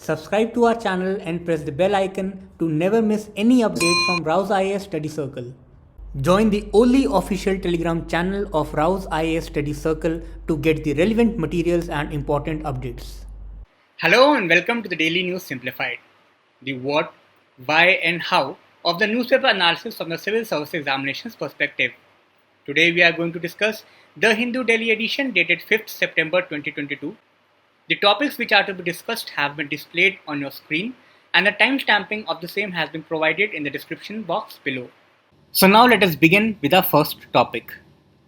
Subscribe to our channel and press the bell icon to never miss any update from Rouse IAS Study Circle. Join the only official Telegram channel of Rouse IAS Study Circle to get the relevant materials and important updates. Hello and welcome to the Daily News Simplified. The what, why and how of the newspaper analysis from the Civil Service Examinations perspective. Today we are going to discuss the Hindu Delhi edition dated 5th September 2022. The topics which are to be discussed have been displayed on your screen and the timestamping of the same has been provided in the description box below. So now let us begin with our first topic.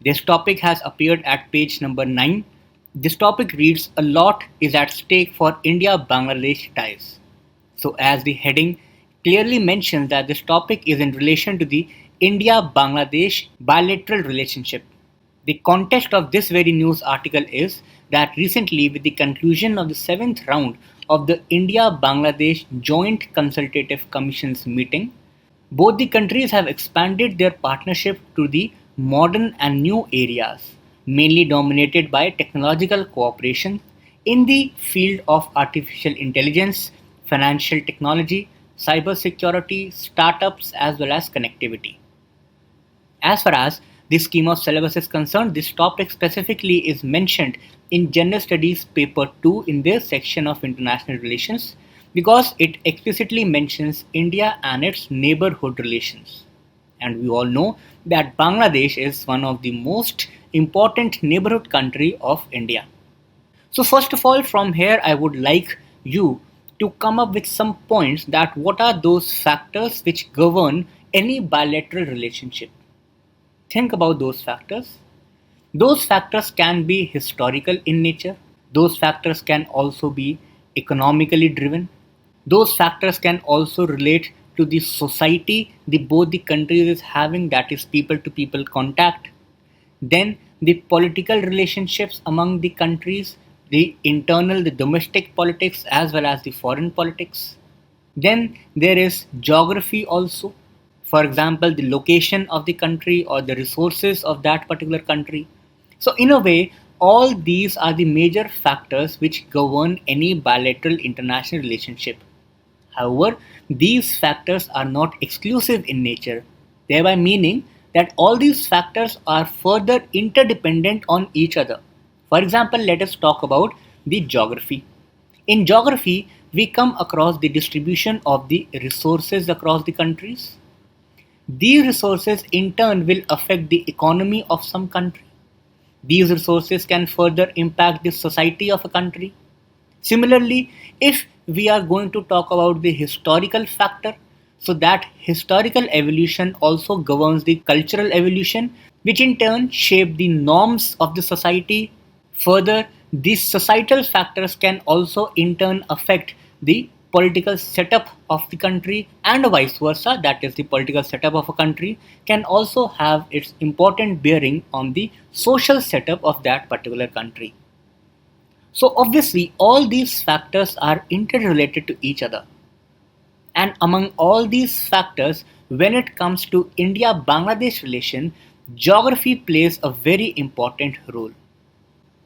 This topic has appeared at page number 9. This topic reads, "A lot is at stake for India-Bangladesh ties." So as the heading clearly mentions that this topic is in relation to the India-Bangladesh bilateral relationship. The context of this very news article is that recently, with the conclusion of the 7th round of the India-Bangladesh Joint Consultative Commission's meeting, both the countries have expanded their partnership to the modern and new areas, mainly dominated by technological cooperation in the field of artificial intelligence, financial technology, cybersecurity, startups, as well as connectivity. As far as the scheme of syllabus is concerned, this topic specifically is mentioned in General Studies Paper 2 in their section of International Relations because it explicitly mentions India and its neighborhood relations. And we all know that Bangladesh is one of the most important neighborhood country of India. So first of all, from here I would like you to come up with some points that what are those factors which govern any bilateral relationship. Think about those factors. Those factors can be historical in nature. Those factors can also be economically driven. Those factors can also relate to the society both the countries is having, that is people to people contact. Then the political relationships among the countries, the internal, the domestic politics as well as the foreign politics. Then there is geography also. For example, the location of the country or the resources of that particular country. So in a way, all these are the major factors which govern any bilateral international relationship. However, these factors are not exclusive in nature, thereby meaning that all these factors are further interdependent on each other. For example, let us talk about the geography. In geography, we come across the distribution of the resources across the countries. These resources in turn will affect the economy of some country. These resources can further impact the society of a country. Similarly, if we are going to talk about the historical factor, so that historical evolution also governs the cultural evolution, which in turn shape the norms of the society. Further, these societal factors can also in turn affect the political setup of the country and vice versa, that is the political setup of a country can also have its important bearing on the social setup of that particular country. So obviously all these factors are interrelated to each other. And among all these factors, when it comes to India-Bangladesh relation, geography plays a very important role.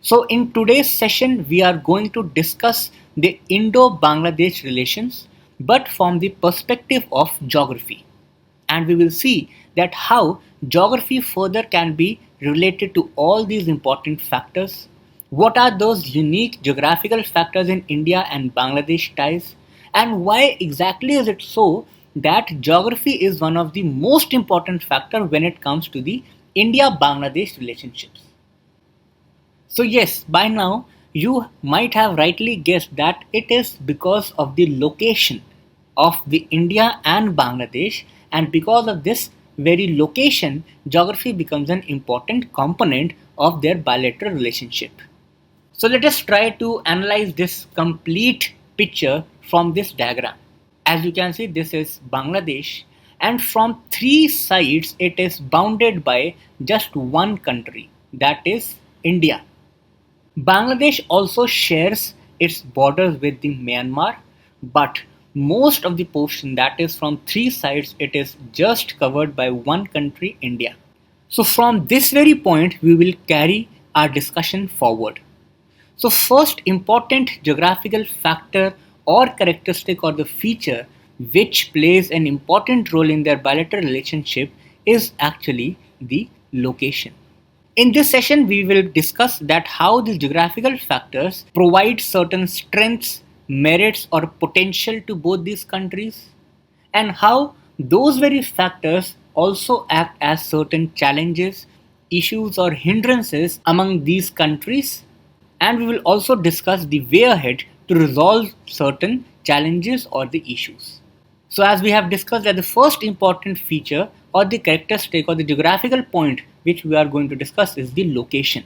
So in today's session, we are going to discuss the Indo-Bangladesh relations, but from the perspective of geography. And we will see that how geography further can be related to all these important factors. What are those unique geographical factors in India and Bangladesh ties? And why exactly is it so that geography is one of the most important factor when it comes to the India-Bangladesh relationships? So yes, by now you might have rightly guessed that it is because of the location of the India and Bangladesh, and because of this very location, geography becomes an important component of their bilateral relationship. So let us try to analyze this complete picture from this diagram. As you can see, this is Bangladesh, and from three sides it is bounded by just one country, that is India. Bangladesh also shares its borders with the Myanmar, but most of the portion, that is from three sides, it is just covered by one country, India. So from this very point we will carry our discussion forward. So first important geographical factor or characteristic or the feature which plays an important role in their bilateral relationship is actually the location. In this session, we will discuss that how these geographical factors provide certain strengths, merits, or potential to both these countries, and how those very factors also act as certain challenges, issues, or hindrances among these countries. And we will also discuss the way ahead to resolve certain challenges or the issues. So, as we have discussed, that the first important feature or the characteristic or the geographical point which we are going to discuss is the location.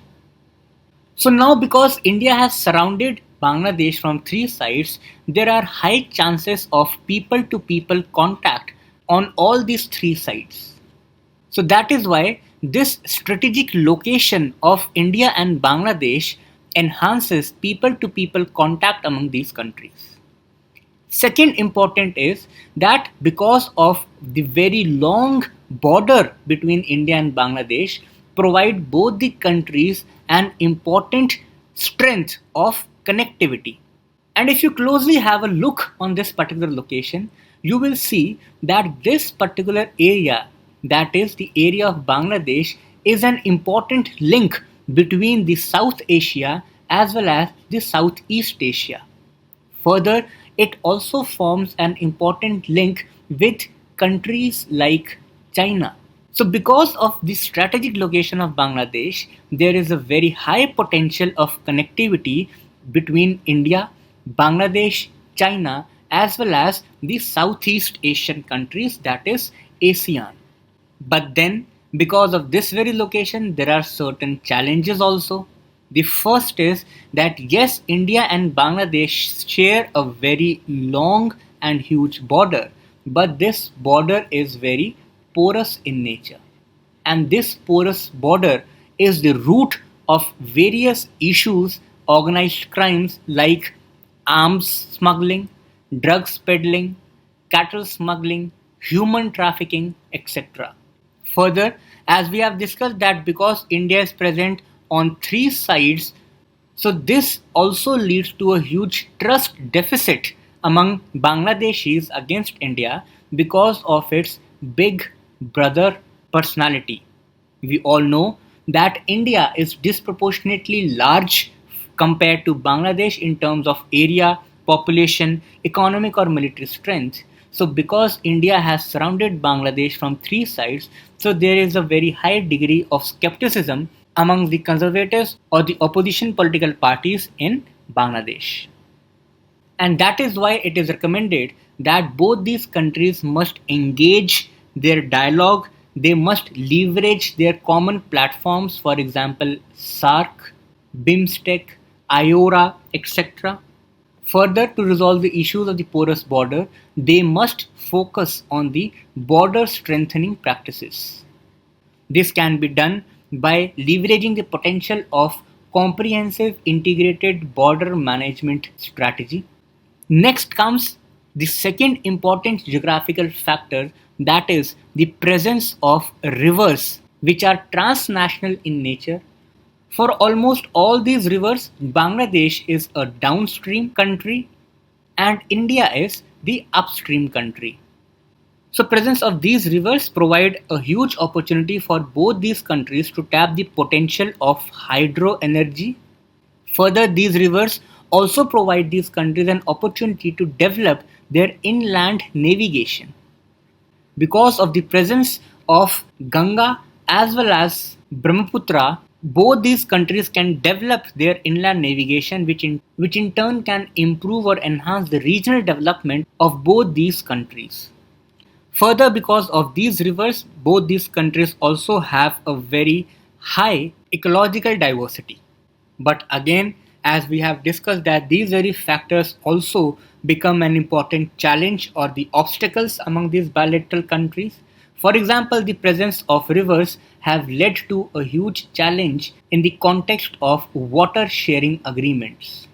So now, because India has surrounded Bangladesh from three sides, there are high chances of people to people contact on all these three sides. So that is why this strategic location of India and Bangladesh enhances people to people contact among these countries. Second important is that because of the very long border between India and Bangladesh provide both the countries an important strength of connectivity. And if you closely have a look on this particular location, you will see that this particular area, that is the area of Bangladesh, is an important link between the South Asia as well as the Southeast Asia. Further, it also forms an important link with countries like China. So, because of the strategic location of Bangladesh, there is a very high potential of connectivity between India, Bangladesh, China, as well as the Southeast Asian countries, that is ASEAN. But then, because of this very location, there are certain challenges also. The first is that yes, India and Bangladesh share a very long and huge border, but this border is very porous in nature. And this porous border is the root of various issues, organized crimes like arms smuggling, drugs peddling, cattle smuggling, human trafficking, etc. Further, as we have discussed that because India is present on three sides, so this also leads to a huge trust deficit among Bangladeshis against India because of its big brother personality. We all know that India is disproportionately large compared to Bangladesh in terms of area, population, economic or military strength. So because India has surrounded Bangladesh from three sides, so there is a very high degree of skepticism among the conservatives or the opposition political parties in Bangladesh. And that is why it is recommended that both these countries must engage their dialogue, they must leverage their common platforms, for example, SARC, BIMSTEC, IORA, etc. Further, to resolve the issues of the porous border, they must focus on the border strengthening practices. This can be done by leveraging the potential of comprehensive integrated border management strategy. Next comes the second important geographical factor, that is the presence of rivers which are transnational in nature. For almost all these rivers, Bangladesh is a downstream country and India is the upstream country. So presence of these rivers provide a huge opportunity for both these countries to tap the potential of hydro energy. Further, these rivers also provide these countries an opportunity to develop their inland navigation. Because of the presence of Ganga as well as Brahmaputra, both these countries can develop their inland navigation, which in turn can improve or enhance the regional development of both these countries. Further, because of these rivers, both these countries also have a very high ecological diversity. But again, as we have discussed that these very factors also become an important challenge or the obstacles among these bilateral countries. For example, the presence of rivers have led to a huge challenge in the context of water sharing agreements.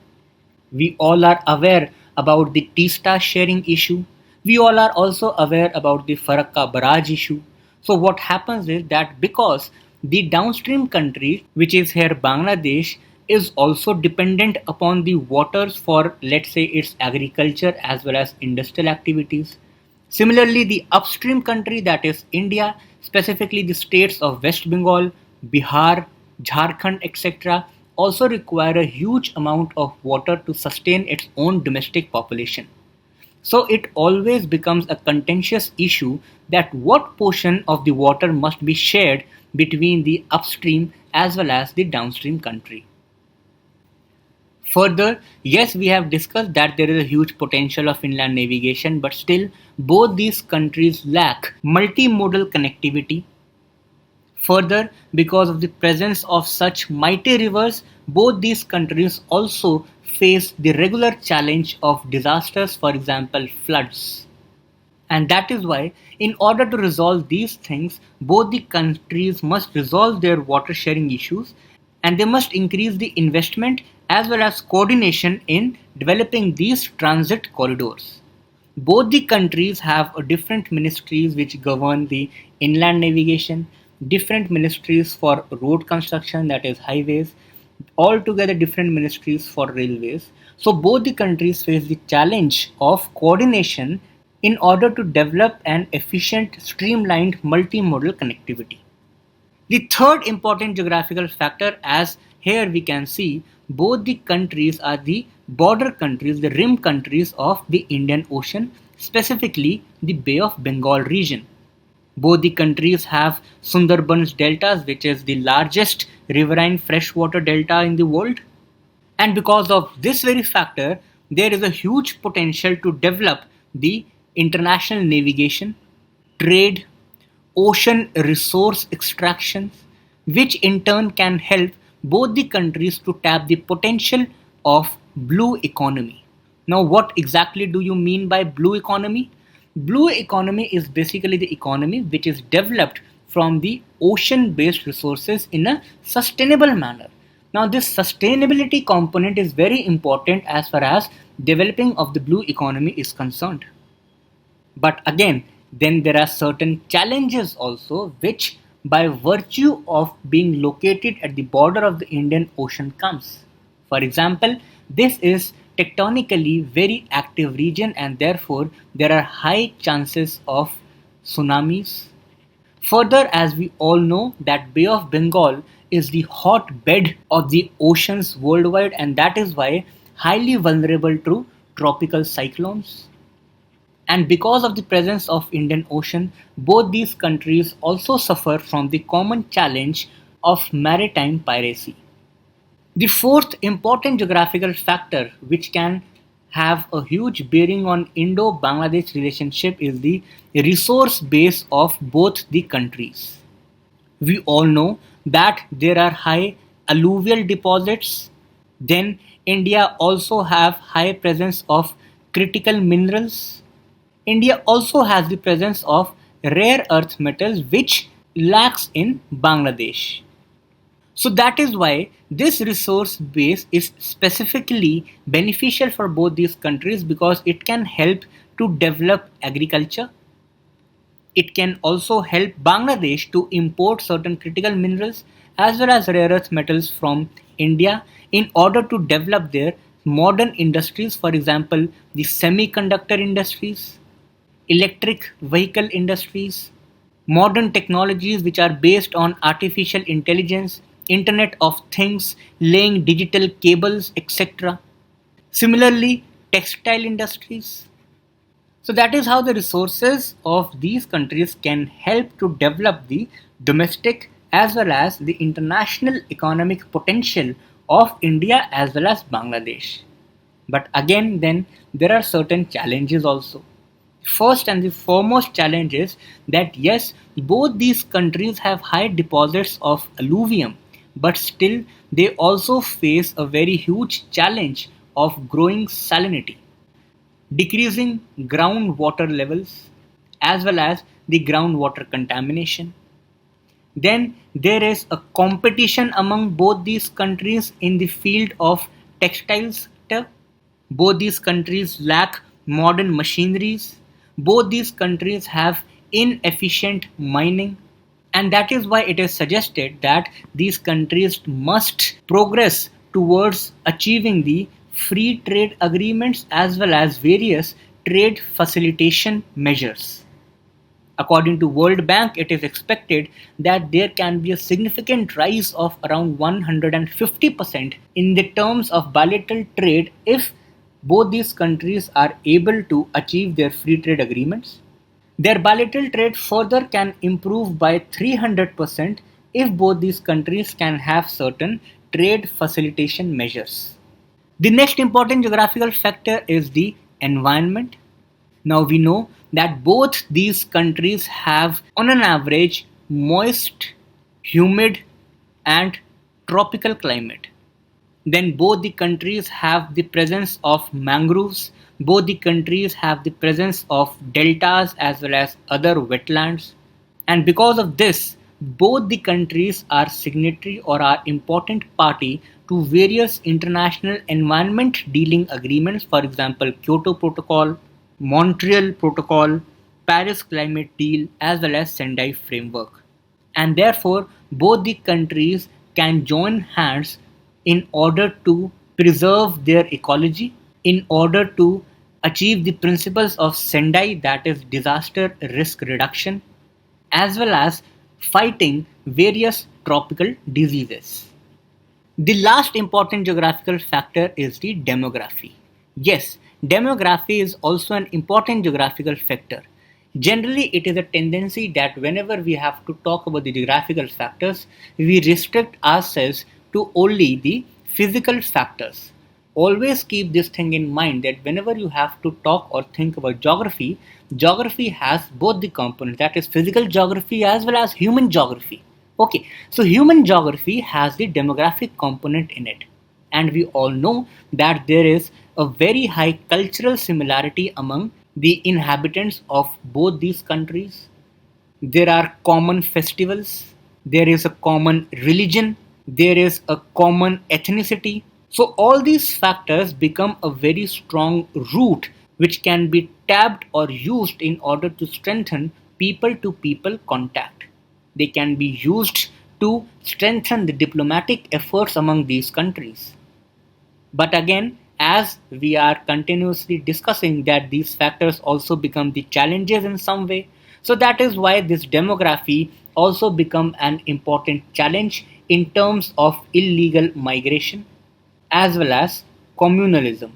We all are aware about the Teesta sharing issue. We all are also aware about the Farakka barrage issue. So what happens is that because the downstream country, which is here Bangladesh, is also dependent upon the waters for, let's say, its agriculture as well as industrial activities. Similarly, the upstream country, that is India, specifically the states of West Bengal, Bihar, Jharkhand, etc., also require a huge amount of water to sustain its own domestic population. So it always becomes a contentious issue that what portion of the water must be shared between the upstream as well as the downstream country. Further, yes, we have discussed that there is a huge potential of inland navigation, but still, both these countries lack multimodal connectivity. Further, because of the presence of such mighty rivers, both these countries also face the regular challenge of disasters, for example, floods. And that is why, in order to resolve these things, both the countries must resolve their water sharing issues and they must increase the investment as well as coordination in developing these transit corridors. Both the countries have a different ministries which govern the inland navigation, different ministries for road construction, that is highways, altogether different ministries for railways. So both the countries face the challenge of coordination in order to develop an efficient, streamlined multimodal connectivity. The third important geographical factor, as here we can see, both the countries are the border countries, the rim countries of the Indian Ocean, specifically the Bay of Bengal region. Both the countries have Sundarbans deltas, which is the largest riverine freshwater delta in the world. And because of this very factor, there is a huge potential to develop the international navigation, trade, ocean resource extractions, which in turn can help both the countries to tap the potential of blue economy. Now, what exactly do you mean by blue economy? Blue economy is basically the economy which is developed from the ocean-based resources in a sustainable manner. Now, this sustainability component is very important as far as developing of the blue economy is concerned. But again, then there are certain challenges also which by virtue of being located at the border of the Indian Ocean comes. For example, this is tectonically very active region and therefore there are high chances of tsunamis. Further, as we all know that Bay of Bengal is the hotbed of the oceans worldwide and that is why highly vulnerable to tropical cyclones. And because of the presence of Indian Ocean, both these countries also suffer from the common challenge of maritime piracy. The fourth important geographical factor which can have a huge bearing on Indo-Bangladesh relationship is the resource base of both the countries. We all know that there are high alluvial deposits. Then India also have high presence of critical minerals. India also has the presence of rare earth metals which lacks in Bangladesh. So that is why this resource base is specifically beneficial for both these countries because it can help to develop agriculture. It can also help Bangladesh to import certain critical minerals as well as rare earth metals from India in order to develop their modern industries, for example, the semiconductor industries, electric vehicle industries, modern technologies which are based on artificial intelligence, Internet of Things, laying digital cables, etc. Similarly, textile industries. So that is how the resources of these countries can help to develop the domestic as well as the international economic potential of India as well as Bangladesh. But again, then there are certain challenges also. First and the foremost challenge is that yes, both these countries have high deposits of alluvium, but still they also face a very huge challenge of growing salinity, decreasing groundwater levels, as well as the groundwater contamination. Then there is a competition among both these countries in the field of textiles sector. Both these countries lack modern machineries. Both these countries have inefficient mining. And that is why it is suggested that these countries must progress towards achieving the free trade agreements as well as various trade facilitation measures. According to World Bank, it is expected that there can be a significant rise of around 150% in the terms of bilateral trade if both these countries are able to achieve their free trade agreements. Their bilateral trade further can improve by 300% if both these countries can have certain trade facilitation measures. The next important geographical factor is the environment. Now we know that both these countries have, on an average, moist, humid, and tropical climate. Then both the countries have the presence of mangroves, both the countries have the presence of deltas as well as other wetlands. And because of this, both the countries are signatory or are important party to various international environment dealing agreements, for example, Kyoto Protocol, Montreal Protocol, Paris Climate Deal, as well as Sendai Framework. And therefore, both the countries can join hands in order to preserve their ecology, in order to achieve the principles of Sendai, that is disaster risk reduction, as well as fighting various tropical diseases. The last important geographical factor is the demography. Yes, demography is also an important geographical factor. Generally, it is a tendency that whenever we have to talk about the geographical factors, we restrict ourselves to only the physical factors. Always keep this thing in mind that whenever you have to talk or think about geography, geography has both the components, that is physical geography as well as human geography. Okay, so human geography has the demographic component in it. And we all know that there is a very high cultural similarity among the inhabitants of both these countries. There are common festivals, there is a common religion, there is a common ethnicity. So all these factors become a very strong root which can be tapped or used in order to strengthen people to people contact. They can be used to strengthen the diplomatic efforts among these countries. But again, as we are continuously discussing that these factors also become the challenges in some way, so that is why this demography also become an important challenge in terms of illegal migration as well as communalism.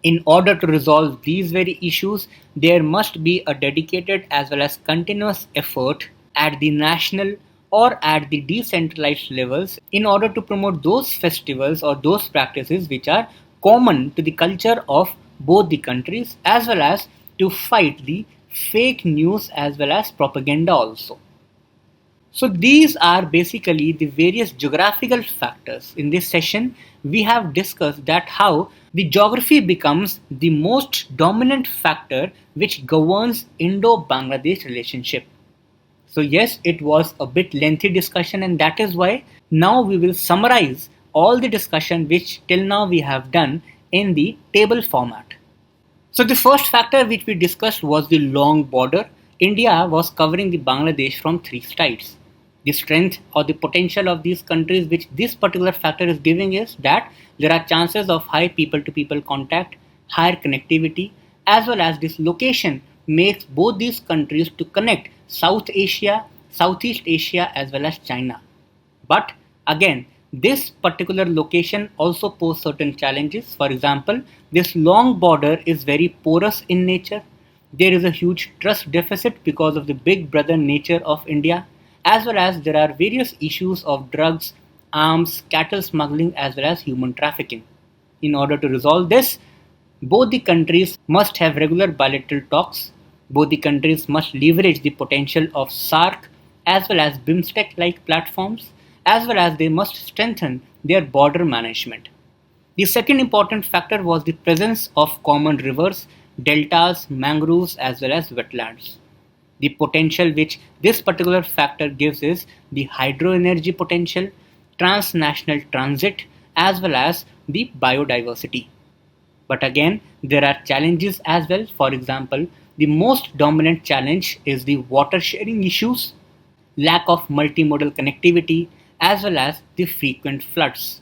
In order to resolve these very issues, there must be a dedicated as well as continuous effort at the national or at the decentralized levels in order to promote those festivals or those practices which are common to the culture of both the countries, as well as to fight the fake news as well as propaganda also. So these are basically the various geographical factors. In this session, we have discussed that how the geography becomes the most dominant factor which governs Indo-Bangladesh relationship. So yes, it was a bit lengthy discussion, and that is why now we will summarize all the discussion which till now we have done in the table format. So the first factor which we discussed was the long border. India was covering the Bangladesh from three sides. The strength or the potential of these countries which this particular factor is giving is that there are chances of high people to people contact, higher connectivity, as well as this location makes both these countries to connect South Asia, Southeast Asia as well as China. But again, this particular location also poses certain challenges. For example, this long border is very porous in nature. There is a huge trust deficit because of the big brother nature of India, as well as there are various issues of drugs, arms, cattle smuggling as well as human trafficking. In order to resolve this, both the countries must have regular bilateral talks. Both the countries must leverage the potential of SAARC as well as BIMSTEC like platforms, as well as they must strengthen their border management. The second important factor was the presence of common rivers, deltas, mangroves as well as wetlands. The potential which this particular factor gives is the hydroenergy potential, transnational transit as well as the biodiversity. But again, there are challenges as well. For example, the most dominant challenge is the water sharing issues, lack of multimodal connectivity, as well as the frequent floods.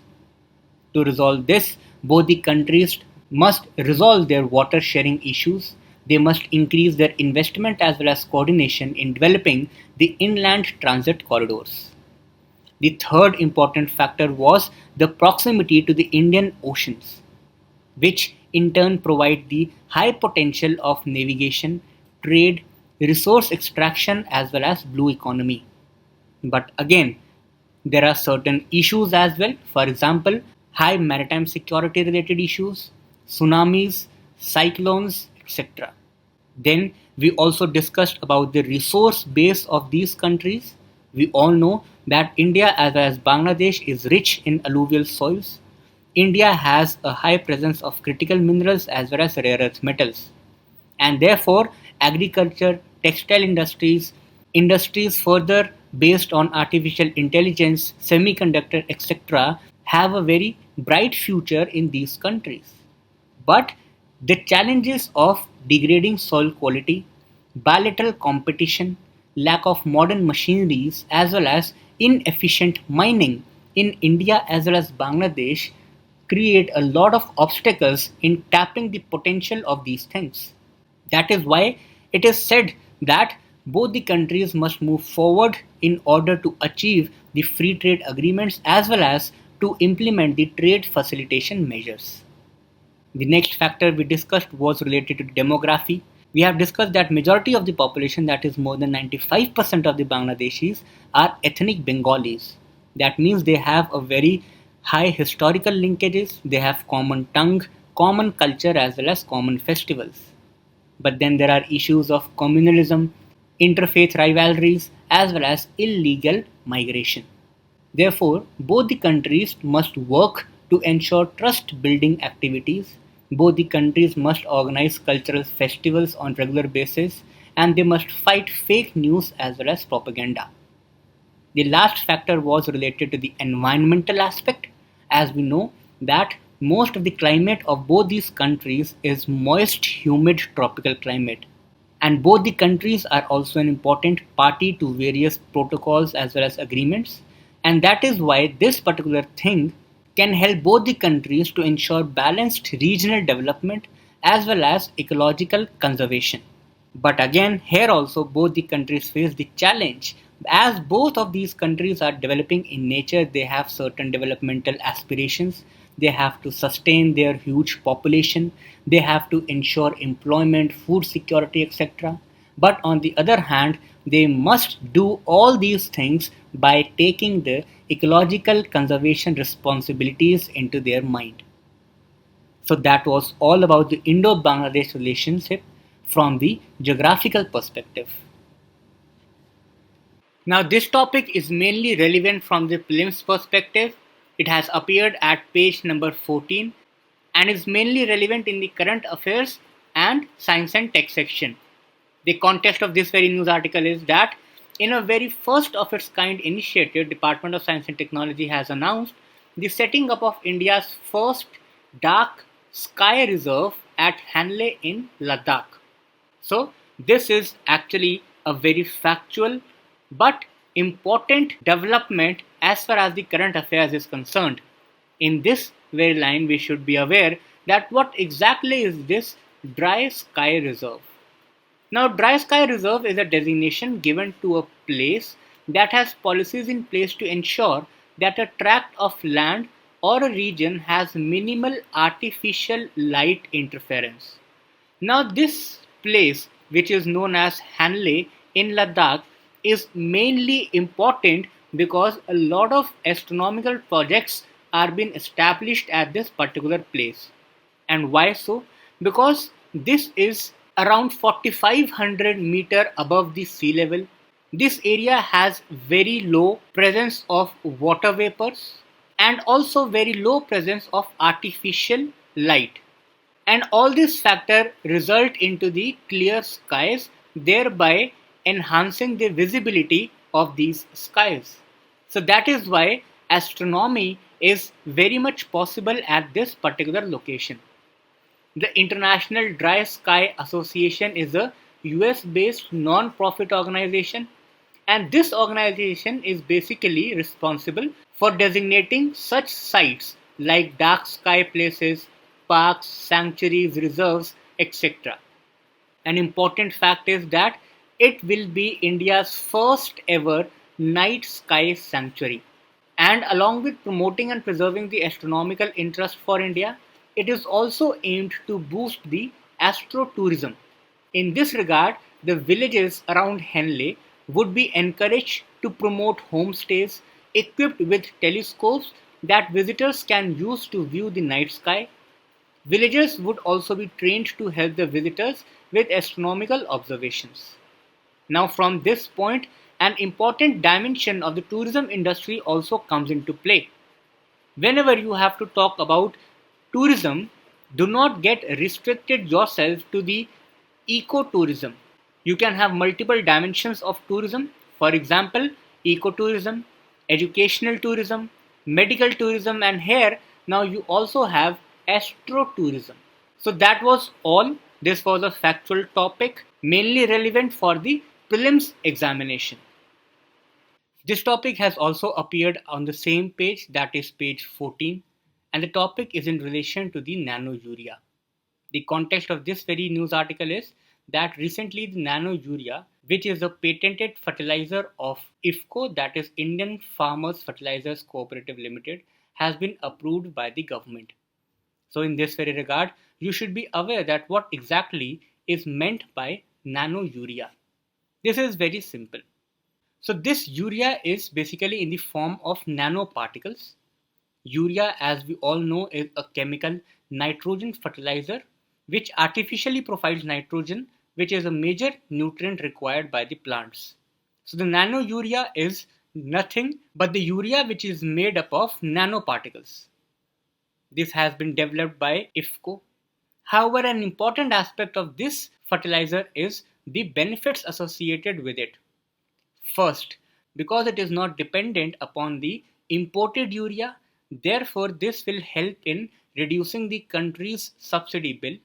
To resolve this, both the countries must resolve their water sharing issues. They must increase their investment as well as coordination in developing the inland transit corridors. The third important factor was the proximity to the Indian Oceans, which in turn provide the high potential of navigation, trade, resource extraction as well as blue economy. But again, there are certain issues as well. For example, high maritime security related issues, tsunamis, cyclones, etc. Then we also discussed about the resource base of these countries. We all know that India as well as Bangladesh is rich in alluvial soils. India has a high presence of critical minerals as well as rare earth metals. And therefore, agriculture, textile industries, industries further based on artificial intelligence, semiconductor, etc., have a very bright future in these countries. But the challenges of degrading soil quality, bilateral competition, lack of modern machineries, as well as inefficient mining in India as well as Bangladesh create a lot of obstacles in tapping the potential of these things. That is why it is said that both the countries must move forward in order to achieve the free trade agreements as well as to implement the trade facilitation measures. The next factor we discussed was related to demography. We have discussed that majority of the population, that is more than 95% of the Bangladeshis, are ethnic Bengalis. That means they have a very high historical linkages, they have common tongue, common culture as well as common festivals. But then there are issues of communalism, interfaith rivalries, as well as illegal migration. Therefore, both the countries must work to ensure trust building activities. Both the countries must organize cultural festivals on regular basis, and they must fight fake news as well as propaganda. The last factor was related to the environmental aspect. As we know that most of the climate of both these countries is moist, humid tropical climate. And both the countries are also an important party to various protocols as well as agreements. And that is why this particular thing can help both the countries to ensure balanced regional development as well as ecological conservation. But again, here also both the countries face the challenge. As both of these countries are developing in nature, they have certain developmental aspirations. They have to sustain their huge population. They have to ensure employment, food security, etc. But on the other hand, they must do all these things by taking the ecological conservation responsibilities into their mind. So that was all about the Indo-Bangladesh relationship from the geographical perspective. Now this topic is mainly relevant from the prelims perspective. It has appeared at page number 14 and is mainly relevant in the current affairs and science and tech section. The context of this very news article is that in a very first of its kind initiative, Department of Science and Technology has announced the setting up of India's first dark sky reserve at Hanle in Ladakh. So this is actually a very factual but important development as far as the current affairs is concerned. In this very line, we should be aware that what exactly is this dry sky reserve. Now, dry sky reserve is a designation given to a place that has policies in place to ensure that a tract of land or a region has minimal artificial light interference. Now, this place, which is known as Hanle in Ladakh, is mainly important because a lot of astronomical projects are being established at this particular place. And why so? Because this is around 4500 meter above the sea level. This area has very low presence of water vapors and also very low presence of artificial light. And all these factors result into the clear skies, thereby enhancing the visibility of these skies. So that is why astronomy is very much possible at this particular location. The International Dry Sky Association is a US-based non-profit organization, and this organization is basically responsible for designating such sites like dark sky places, parks, sanctuaries, reserves, etc. An important fact is that it will be India's first ever night sky sanctuary. And along with promoting and preserving the astronomical interest for India, it is also aimed to boost the astrotourism. In this regard, the villages around Henley would be encouraged to promote homestays equipped with telescopes that visitors can use to view the night sky. Villagers would also be trained to help the visitors with astronomical observations. Now, from this point, an important dimension of the tourism industry also comes into play. Whenever you have to talk about tourism, do not get restricted yourself to the ecotourism. You can have multiple dimensions of tourism. For example, ecotourism, educational tourism, medical tourism, and here now you also have astrotourism. So that was all. This was a factual topic mainly relevant for the prelims examination. This topic has also appeared on the same page, that is page 14, and the topic is in relation to the nano urea. The context of this very news article is that recently the nano urea, which is a patented fertilizer of IFFCO, that is Indian Farmers Fertilizers Cooperative Limited, has been approved by the government. So in this very regard, you should be aware that what exactly is meant by nano urea. This is very simple. So this urea is basically in the form of nanoparticles. Urea, as we all know, is a chemical nitrogen fertilizer which artificially provides nitrogen, which is a major nutrient required by the plants. So the nano urea is nothing but the urea which is made up of nanoparticles. This has been developed by IFFCO. However, an important aspect of this fertilizer is the benefits associated with it. First, because it is not dependent upon the imported urea, therefore this will help in reducing the country's subsidy bill.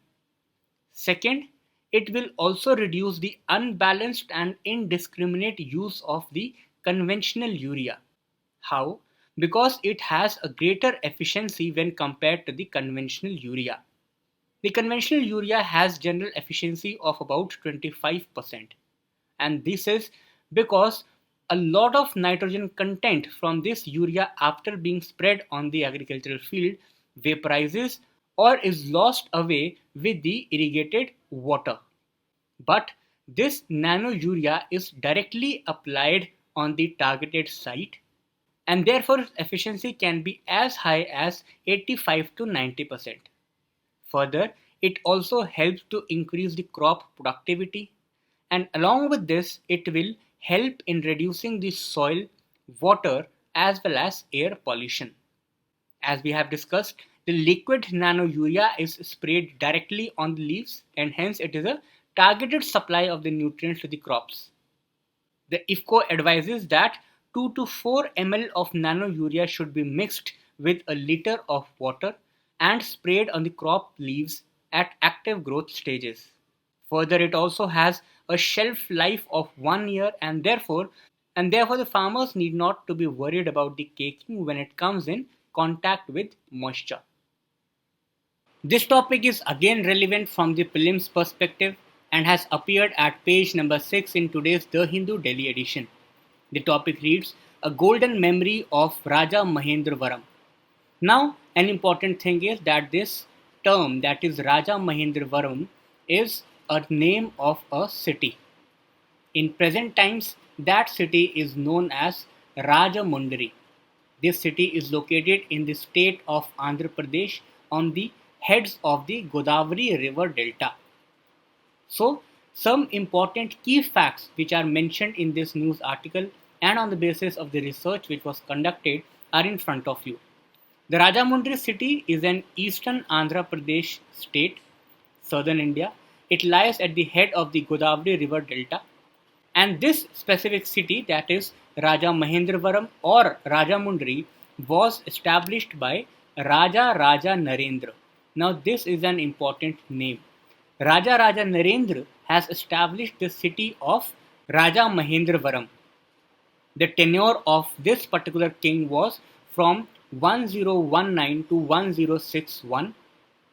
Second, it will also reduce the unbalanced and indiscriminate use of the conventional urea. How? Because it has a greater efficiency when compared to the conventional urea. The conventional urea has general efficiency of about 25%, and this is because a lot of nitrogen content from this urea after being spread on the agricultural field vaporizes or is lost away with the irrigated water. But this nano urea is directly applied on the targeted site, and therefore its efficiency can be as high as 85 to 90%. Further, it also helps to increase the crop productivity, and along with this, it will help in reducing the soil, water, as well as air pollution. As we have discussed, the liquid nano urea is sprayed directly on the leaves, and hence it is a targeted supply of the nutrients to the crops. The IFFCO advises that 2 to 4 ml of nano urea should be mixed with a liter of water and sprayed on the crop leaves at active growth stages. Further, it also has a shelf life of 1 year, and therefore the farmers need not to be worried about the caking when it comes in contact with moisture. This topic is again relevant from the prelims perspective and has appeared at page number 6 in today's The Hindu Delhi edition. The topic reads, A Golden Memory of Raja Mahendravaram. Now, an important thing is that this term, that is Raja Mahendravaram, is a name of a city. In present times, that city is known as Rajamundry. This city is located in the state of Andhra Pradesh on the heads of the Godavari river delta. So, some important key facts which are mentioned in this news article and on the basis of the research which was conducted are in front of you. The Rajamundry city is an eastern Andhra Pradesh state, southern India. It lies at the head of the Godavari river delta, and this specific city, that is Raja Mahendravaram or Rajamundry, was established by Raja Narendra. Now this is an important name. Raja Narendra has established the city of Raja Mahendravaram. The tenure of this particular king was from 1019 to 1061,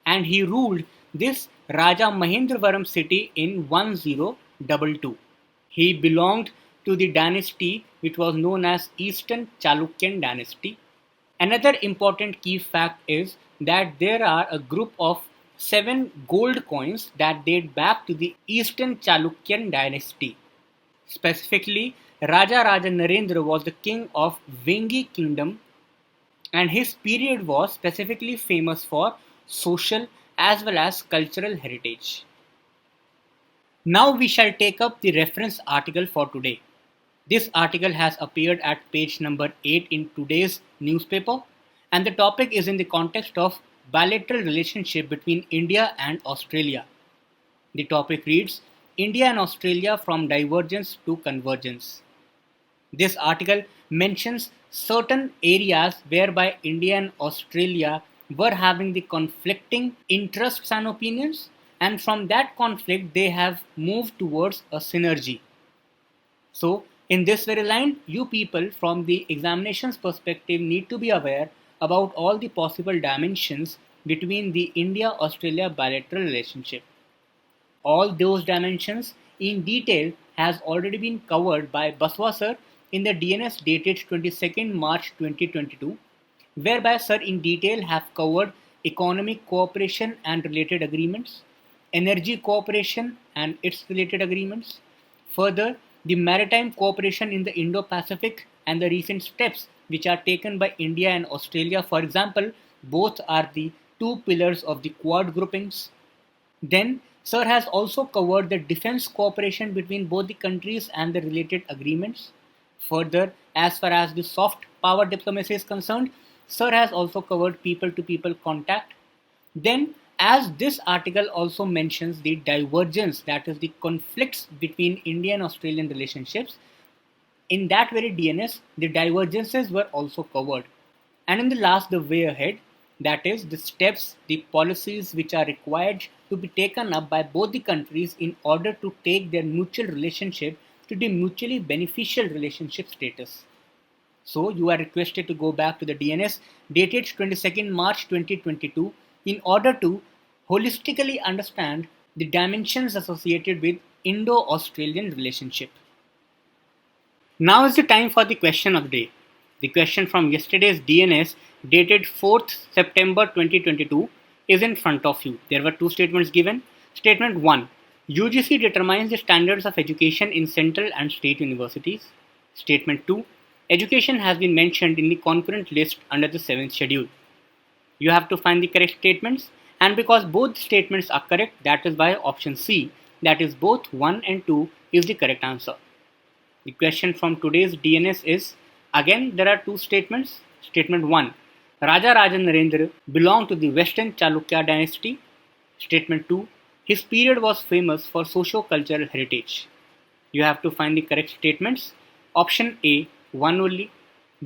and he ruled this Raja Mahendravaram city in 1022. He belonged to the dynasty which was known as Eastern Chalukyan dynasty. Another important key fact is that there are a group of 7 gold coins that date back to the Eastern Chalukyan dynasty. Specifically, Raja Narendra was the king of Vengi kingdom, and his period was specifically famous for social as well as cultural heritage. Now we shall take up the reference article for today. This article has appeared at page number 8 in today's newspaper, and the topic is in the context of bilateral relationship between India and Australia. The topic reads, India and Australia from divergence to convergence. This article mentions certain areas whereby India and Australia were having the conflicting interests and opinions, and from that conflict they have moved towards a synergy. So, in this very line, you people from the examinations perspective need to be aware about all the possible dimensions between the India-Australia bilateral relationship. All those dimensions in detail has already been covered by Baswa sir in the DNS dated 22nd March 2022, whereby sir in detail have covered economic cooperation and related agreements, energy cooperation and its related agreements, further the maritime cooperation in the Indo-Pacific and the recent steps which are taken by India and Australia. For example, both are the two pillars of the Quad groupings. Then, Sir has also covered the defense cooperation between both the countries and the related agreements. Further, as far as the soft power diplomacy is concerned, Sir has also covered people-to-people contact. Then, as this article also mentions the divergence, that is the conflicts between Indian and Australian relationships, in that very DNS, the divergences were also covered. And in the last, the way ahead, that is the steps, the policies which are required to be taken up by both the countries in order to take their mutual relationship to the mutually beneficial relationship status. So you are requested to go back to the DNS dated 22nd March 2022 in order to holistically understand the dimensions associated with Indo-Australian relationship. Now is the time for the question of the day. The question from yesterday's DNS dated 4th September 2022 is in front of you. There were two statements given. Statement 1. UGC determines the standards of education in central and state universities. Statement 2. Education has been mentioned in the concurrent list under the 7th schedule. You have to find the correct statements, and because both statements are correct, that is why option C, that is both 1 and 2, is the correct answer. The question from today's DNS is, again there are two statements. Statement 1. Raja Narendra belonged to the Western Chalukya dynasty. Statement 2. His period was famous for socio-cultural heritage. You have to find the correct statements. Option A, 1 only.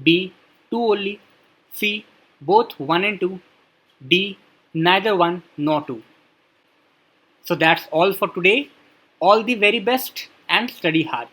B, 2 only. C, both 1 and 2. D, neither 1 nor 2. So that's all for today. All the very best and study hard.